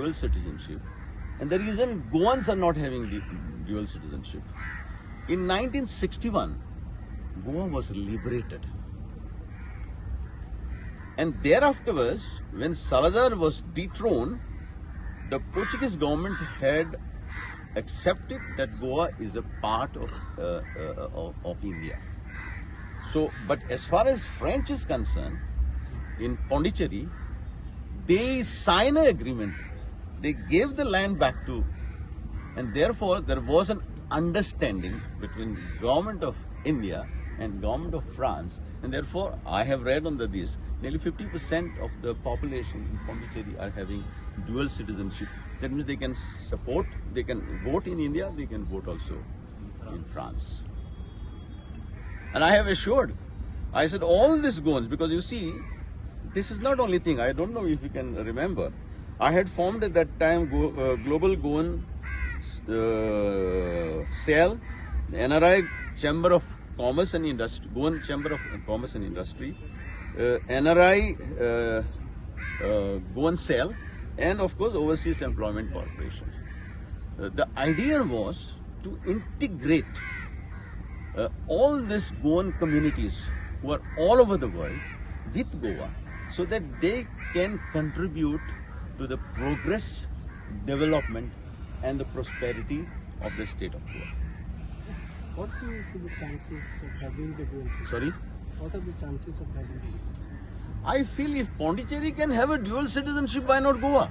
dual citizenship, and the reason Goans are not having dual citizenship. In 1961, Goa was liberated. And thereafter, when Salazar was dethroned, the Portuguese government had accepted that Goa is a part of India. So, but as far as French is concerned, in Pondicherry, they signed an agreement. They gave the land back to, and therefore there was an understanding between the government of India and government of France, and therefore I have read on this, nearly 50% of the population in Pondicherry are having dual citizenship. That means they can support, they can vote in India, they can vote also in France. And I have assured, I said all this goes, because you see, this is not only thing, I don't know if you can remember, I had formed at that time Global Goan Cell, the NRI Chamber of Commerce and Industry, Goan Chamber of Commerce and Industry, NRI Goan Cell, and of course Overseas Employment Corporation. The idea was to integrate all these Goan communities who are all over the world with Goa, so that they can contribute to the progress, development and the prosperity of the state of Goa. What do you see the chances of having the dual citizenship? Sorry? What are the chances of having the dual citizenship? I feel if Pondicherry can have a dual citizenship, why not Goa?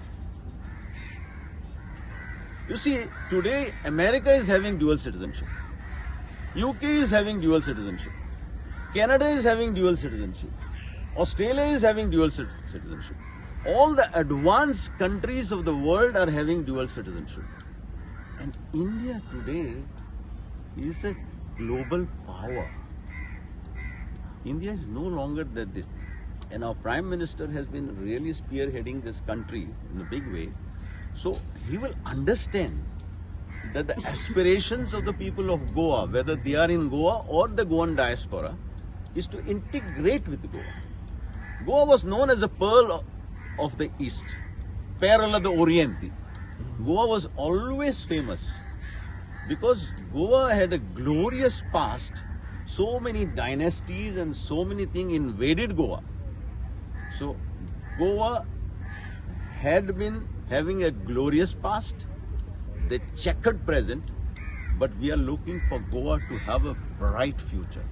You see, today America is having dual citizenship. UK is having dual citizenship. Canada is having dual citizenship. Australia is having dual citizenship. All the advanced countries of the world are having dual citizenship. And India today is a global power. India is no longer this. And our Prime Minister has been really spearheading this country in a big way. So he will understand that the aspirations of the people of Goa, whether they are in Goa or the Goan diaspora, is to integrate with Goa. Goa was known as a pearl of the East, Perla de Oriente. Goa was always famous because Goa had a glorious past. So many dynasties and so many things invaded Goa. So Goa had been having a glorious past, the checkered present, but we are looking for Goa to have a bright future.